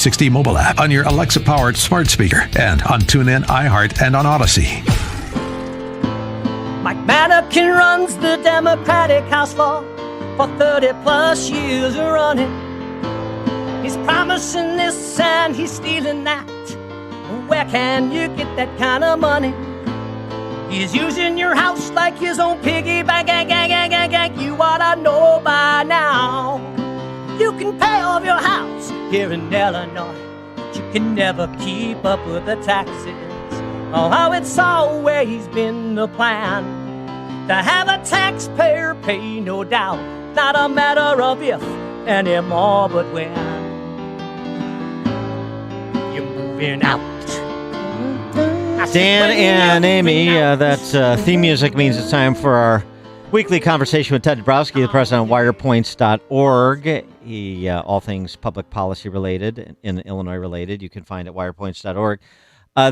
60 mobile app on your Alexa-powered smart speaker and on TuneIn, iHeart, and on Odyssey. Mike Manokin runs the Democratic House floor for 30-plus years running. He's promising this and he's stealing that. Where can you get that kind of money? He's using your house like his own piggy bank. You ought to know by now. You can pay off your house here in Illinois, but you can never keep up with the taxes. Oh, it's always been the plan to have a taxpayer pay, no doubt. Not a matter of if anymore, but when you're moving out. Dan and Amy, that theme music means it's time for our weekly conversation with Ted Dabrowski, the president of Wirepoints.org. He, all things public policy related and Illinois related, you can find at Wirepoints.org.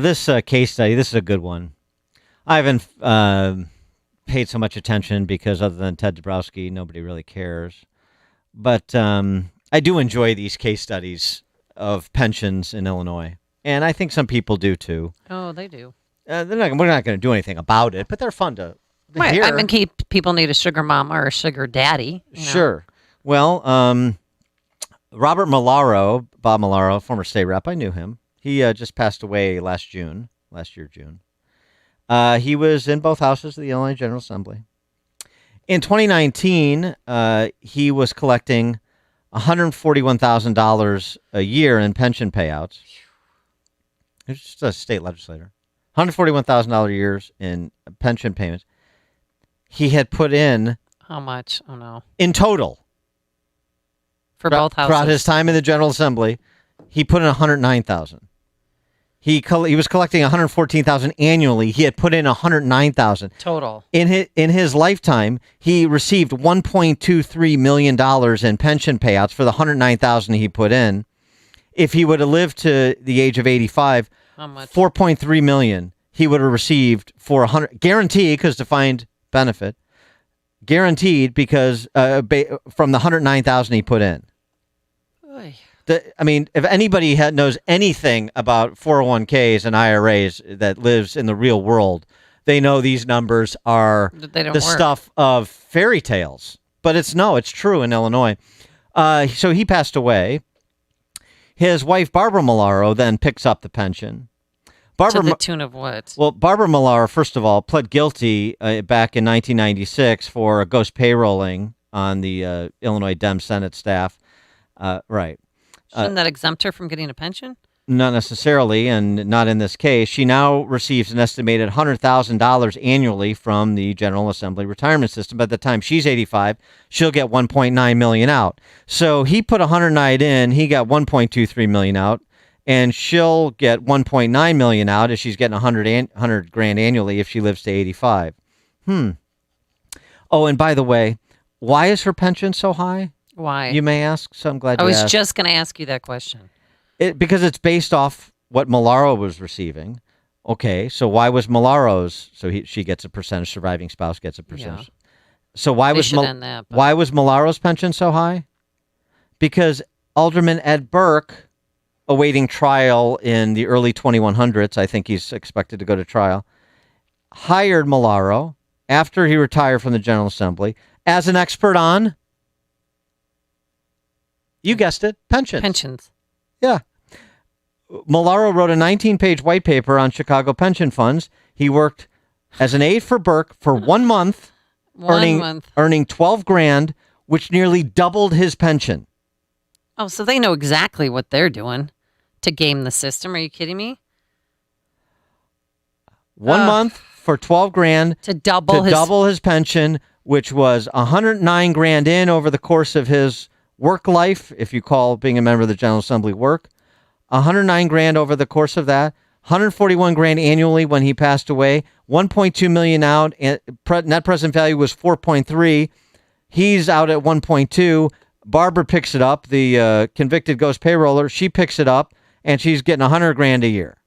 This case study, this is a good one. I haven't paid so much attention because other than Ted Dabrowski, nobody really cares. But I do enjoy these case studies of pensions in Illinois. And I think some people do too. Oh, they do. We're not going to do anything about it, but they're fun to hear. I mean, people need a sugar mama or a sugar daddy. Sure. Well, Robert Malaro, Bob Malaro, former state rep, I knew him. He just passed away last year, June. He was in both houses of the Illinois General Assembly. In 2019, he was collecting $141,000 a year in pension payouts. He's just a state legislator. $141,000 a year in pension payments. He had put in... How much? Oh, no. In total. For both houses. Throughout his time in the General Assembly, he put in $109,000. He was collecting $114,000 annually. He had put in $109,000 total. In his lifetime, he received $1.23 million in pension payouts for the $109,000 he put in. If he would have lived to the age of 85, how much? $4.3 million he would have received for guaranteed, because defined benefit, guaranteed because from the $109,000 he put in. Oy. I mean, if anybody knows anything about 401ks and IRAs that lives in the real world, they know these numbers are the stuff of fairy tales. But it's true in Illinois. So he passed away. His wife, Barbara Malaro, then picks up the pension. To the tune of what? Well, Barbara Malaro, first of all, pled guilty back in 1996 for ghost payrolling on the Illinois Dem Senate staff. Right. Shouldn't that exempt her from getting a pension? Not necessarily, and not in this case. She now receives an estimated $100,000 annually from the General Assembly retirement system. By the time she's 85, she'll get $1.9 million out. So he put $109,000 in, he got $1.23 million out, and she'll get $1.9 million out if she's getting $100,000 annually if she lives to 85. Oh, and by the way, why is her pension so high? Why? You may ask, so I'm glad you asked. I was just going to ask you that question. Because it's based off what Malaro was receiving. Okay, so why was Malaro's? So she gets a percentage. Surviving spouse gets a percentage. Yeah. So why was Malaro's pension so high? Because Alderman Ed Burke, awaiting trial in the early 2100s, I think he's expected to go to trial, hired Malaro after he retired from the General Assembly as an expert on, you guessed it, pensions. Yeah. Malaro wrote a 19-page white paper on Chicago pension funds. He worked as an aide for Burke for 1 month, earning $12,000, which nearly doubled his pension. Oh, so they know exactly what they're doing to game the system. Are you kidding me? 1 month for $12,000 to double his pension, which was $109,000 in over the course of his work life, if you call being a member of the General Assembly work. $109,000 over the course of that, $141,000 annually when he passed away, $1.2 million out, and net present value was $4.3. He's out at $1.2. Barbara picks it up, the convicted ghost payroller. She picks it up, and she's getting $100,000 a year.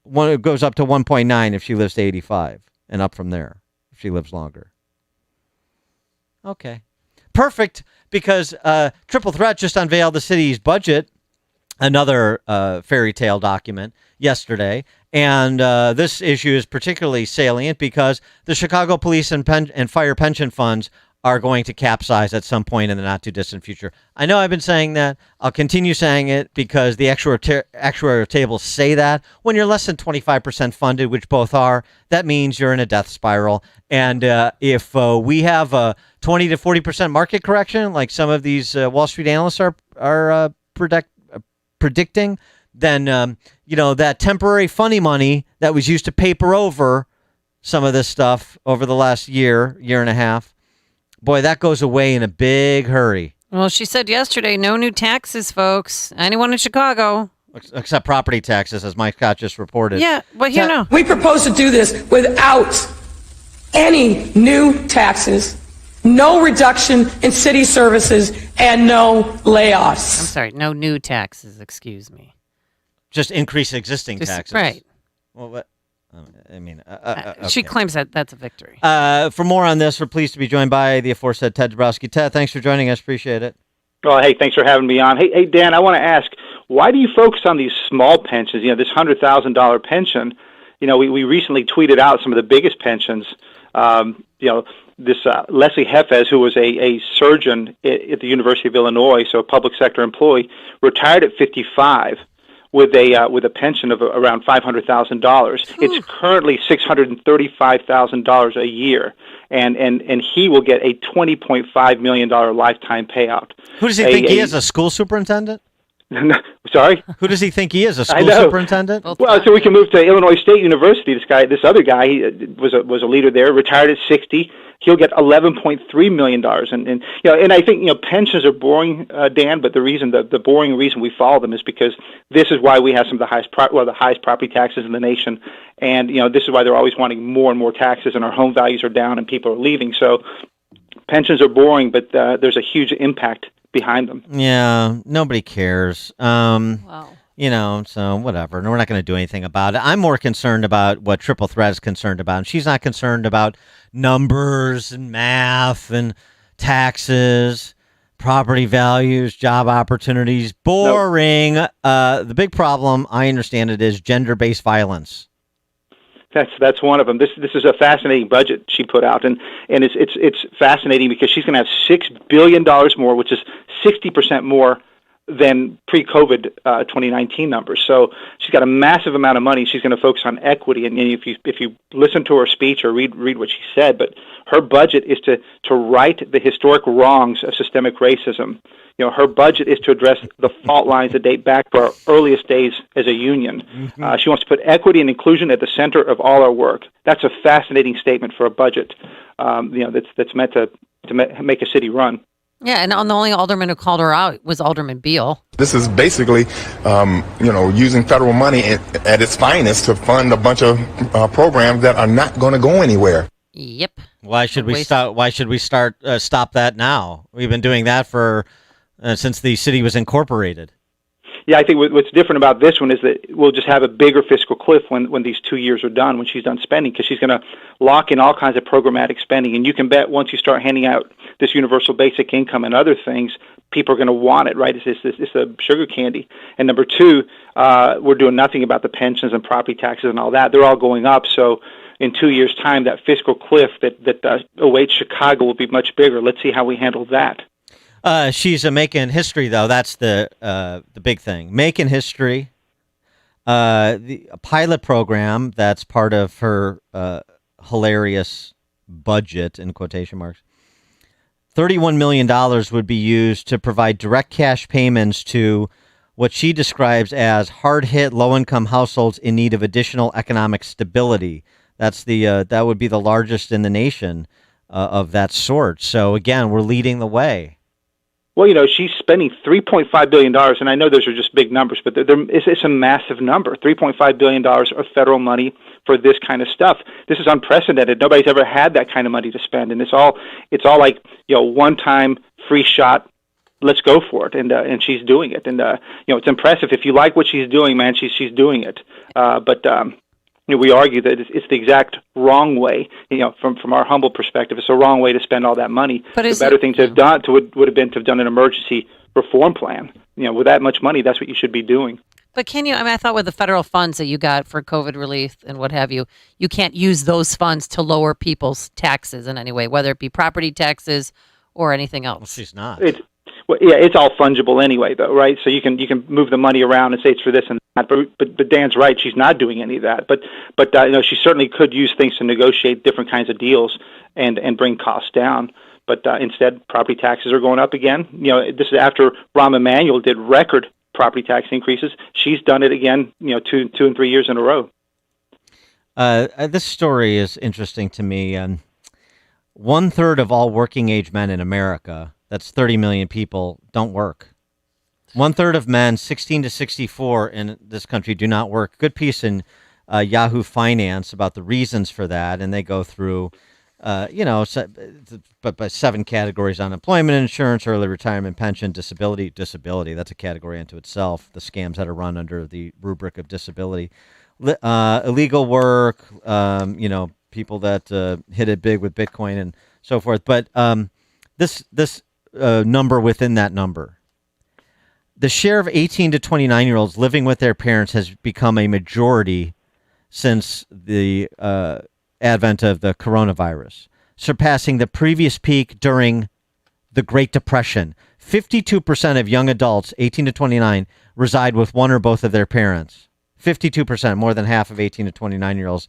It goes up to 1.9 if she lives to 85, and up from there if she lives longer. Okay. perfect because Triple Threat just unveiled the city's budget, another fairy tale document yesterday. And this issue is particularly salient because the Chicago Police and Fire pension funds are going to capsize at some point in the not-too-distant future. I know I've been saying that. I'll continue saying it because the actuarial tables say that. When you're less than 25% funded, which both are, that means you're in a death spiral. And if we have a 20 to 40% market correction, like some of these Wall Street analysts are predicting, then that temporary funny money that was used to paper over some of this stuff over the last year and a half, boy, that goes away in a big hurry. Well, she said yesterday, no new taxes, folks. Anyone in Chicago. Except property taxes, as Mike Scott just reported. Yeah, but We propose to do this without any new taxes, no reduction in city services, and no layoffs. I'm sorry, no new taxes, excuse me. Just increase existing taxes. Right. Well, what? Okay. She claims that that's a victory. For more on this, we're pleased to be joined by the aforesaid Ted Dabrowski. Ted, thanks for joining us. Appreciate it. Well, hey, thanks for having me on. Hey, Dan, I want to ask, why do you focus on these small pensions? This $100,000 pension. We recently tweeted out some of the biggest pensions. This Leslie Hefez, who was a surgeon at the University of Illinois, so a public sector employee, retired at 55. With a pension of around $500,000. It's currently $635,000 a year, and he will get a $20.5 million lifetime payout. Who does he think he is, a school superintendent? Sorry? Who does he think he is, a school superintendent? Well, so we can move to Illinois State University. This other guy, he was a leader there, retired at 60. He'll get $11.3 million, and I think pensions are boring, Dan. But the boring reason we follow them is because this is why we have some of the highest property taxes in the nation, and this is why they're always wanting more and more taxes, and our home values are down, and people are leaving. So pensions are boring, but there's a huge impact behind them. Yeah, nobody cares. Wow. So whatever. No, we're not going to do anything about it. I'm more concerned about what Triple Threat is concerned about. And she's not concerned about numbers and math and taxes, property values, job opportunities. Boring. Nope. The big problem, I understand it, is gender-based violence. That's one of them. This is a fascinating budget she put out, and it's fascinating because she's going to have $6 billion more, which is 60% more than pre-COVID 2019 numbers. So she's got a massive amount of money. She's going to focus on equity, and if you listen to her speech or read what she said, but her budget is to right the historic wrongs of systemic racism. Her budget is to address the fault lines that date back to our earliest days as a union. Mm-hmm. She wants to put equity and inclusion at the center of all our work. That's a fascinating statement for a budget. That's meant to make a city run. Yeah, and the only alderman who called her out was Alderman Beal. This is basically, using federal money at its finest to fund a bunch of programs that are not going to go anywhere. Yep. Why should we stop that now? We've been doing that for since the city was incorporated. Yeah, I think what's different about this one is that we'll just have a bigger fiscal cliff when these 2 years are done, when she's done spending, because she's going to lock in all kinds of programmatic spending. And you can bet once you start handing out this universal basic income and other things, people are going to want it, right? It's a sugar candy. And number two, we're doing nothing about the pensions and property taxes and all that. They're all going up. So in 2 years' time, that fiscal cliff that awaits Chicago will be much bigger. Let's see how we handle that. She's making history, though. That's the big thing. Making history. A pilot program that's part of her hilarious budget, in quotation marks. $31 million would be used to provide direct cash payments to what she describes as hard-hit, low-income households in need of additional economic stability. That's that would be the largest in the nation of that sort. So, again, we're leading the way. Well, she's spending $3.5 billion, and I know those are just big numbers, but it's a massive number, $3.5 billion of federal money for this kind of stuff. This is unprecedented. Nobody's ever had that kind of money to spend, and it's all like, one-time free shot, let's go for it, and she's doing it. And, it's impressive. If you like what she's doing, man, she's doing it. But we argue that it's the exact wrong way. From our humble perspective, it's the wrong way to spend all that money. But the better thing to have done would have been to have done an emergency reform plan. With that much money, that's what you should be doing. But can you? I mean, I thought with the federal funds that you got for COVID relief and what have you, you can't use those funds to lower people's taxes in any way, whether it be property taxes or anything else. Well, she's not. It's all fungible anyway, though, right? So you can move the money around and say it's for this and that. But Dan's right; she's not doing any of that. But she certainly could use things to negotiate different kinds of deals and bring costs down. But instead, property taxes are going up again. This is after Rahm Emanuel did record property tax increases. She's done it again. 2 and 3 years in a row. This story is interesting to me. 1/3 of all working age men in America, that's 30 million people, don't work. 1/3 of men 16 to 64 in this country do not work. Good piece in Yahoo Finance about the reasons for that, and they go through, by 7 categories: unemployment insurance, early retirement, pension, disability. Disability, that's a category unto itself. The scams that are run under the rubric of disability, illegal work, people that hit it big with Bitcoin and so forth. But this number within that number, the share of 18 to 29-year-olds living with their parents has become a majority since the advent of the coronavirus, surpassing the previous peak during the Great Depression. 52% of young adults, 18 to 29, reside with one or both of their parents. 52%, more than half of 18 to 29-year-olds.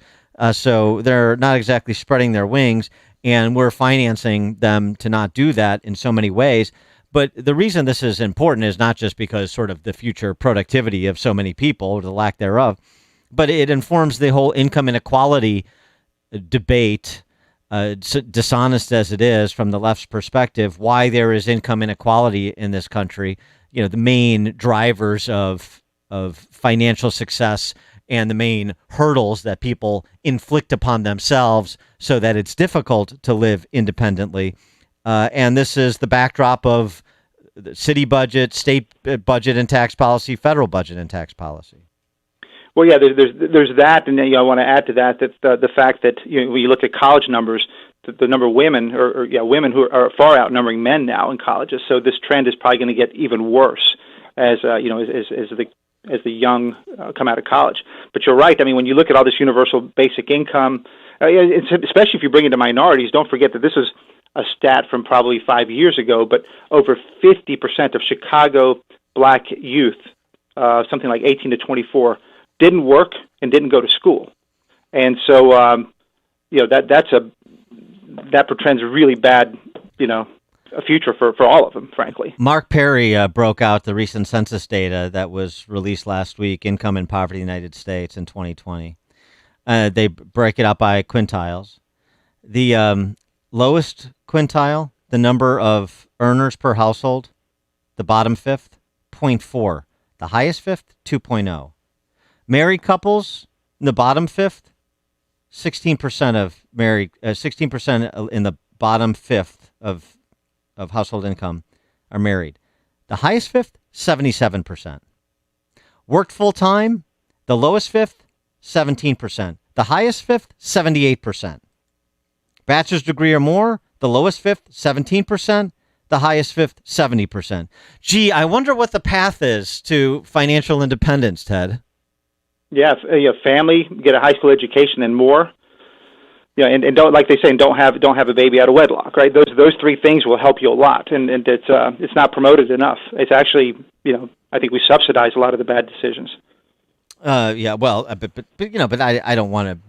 So they're not exactly spreading their wings, and we're financing them to not do that in so many ways. But the reason this is important is not just because sort of the future productivity of so many people, or the lack thereof, but it informs the whole income inequality debate, dishonest as it is from the left's perspective, why there is income inequality in this country. The main drivers of financial success and the main hurdles that people inflict upon themselves so that it's difficult to live independently. And this is the backdrop of the city budget, state budget and tax policy, federal budget and tax policy. Well, yeah, there's that, and I want to add to that the fact that when you look at college numbers, the number of women, women who are far outnumbering men now in colleges. So this trend is probably going to get even worse as the young come out of college. But you're right. I mean, when you look at all this universal basic income, especially if you bring it to minorities, don't forget that this is a stat from probably 5 years ago, but over 50% of Chicago black youth, something like 18 to 24, didn't work and didn't go to school. And so, that portends a really bad, a future for all of them, frankly. Mark Perry broke out the recent census data that was released last week, income and poverty in the United States in 2020. They break it up by quintiles. The lowest quintile, the number of earners per household, the bottom fifth, 0.4. The highest fifth, 2.0. Married couples in the bottom fifth, 16% of married, 16% in the bottom fifth of household income are married. The highest fifth, 77%. Worked full time, the lowest fifth, 17%. The highest fifth, 78%. Bachelor's degree or more, the lowest fifth, 17%. The highest fifth, 70%. Gee, I wonder what the path is to financial independence, Ted. Yeah, family, get a high school education and more. And don't, like they say, don't have a baby out of wedlock, right? Those 3 things will help you a lot, and it's not promoted enough. It's actually, I think we subsidize a lot of the bad decisions. But I don't want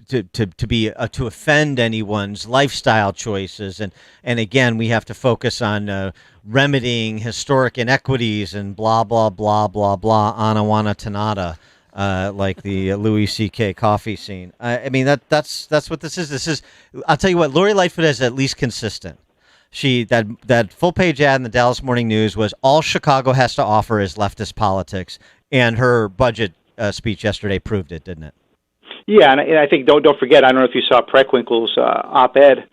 to offend anyone's lifestyle choices, and again, we have to focus on remedying historic inequities and blah blah blah blah blah anawana tanada. Like the Louis C.K. coffee scene. I mean, that's what this is. This is, I'll tell you what, Lori Lightfoot is at least consistent. That full page ad in the Dallas Morning News was all Chicago has to offer is leftist politics, and her budget speech yesterday proved it, didn't it? Yeah, and I think don't forget. I don't know if you saw Preckwinkle's op-ed.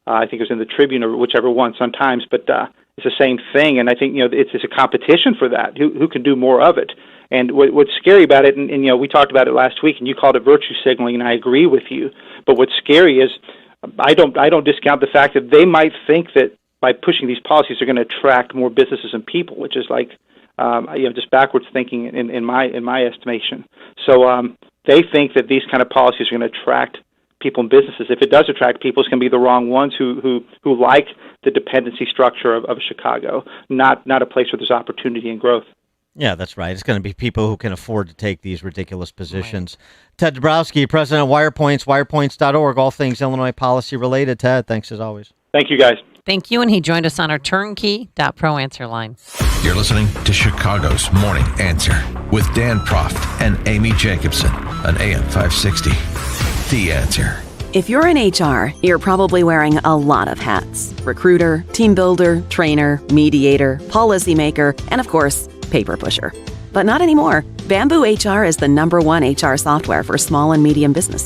I think it was in the Tribune or whichever one, Sun-Times, but it's the same thing. And I think it's a competition for that. Who can do more of it? And what's scary about it, and we talked about it last week, and you called it virtue signaling, and I agree with you. But what's scary is I don't discount the fact that they might think that by pushing these policies, they're going to attract more businesses and people, which is like just backwards thinking in my estimation. So they think that these kind of policies are going to attract people and businesses. If it does attract people, it's going to be the wrong ones who like the dependency structure of Chicago, not a place where there's opportunity and growth. Yeah, that's right. It's going to be people who can afford to take these ridiculous positions. Right. Ted Dabrowski, president of Wirepoints, wirepoints.org, all things Illinois policy related. Ted, thanks as always. Thank you, guys. Thank you, and he joined us on our turnkey.pro answer line. You're listening to Chicago's Morning Answer with Dan Proft and Amy Jacobson on AM 560. The Answer. If you're in HR, you're probably wearing a lot of hats. Recruiter, team builder, trainer, mediator, policymaker, and of course, paper pusher. But not anymore. Bamboo HR is the #1 HR software for small and medium businesses.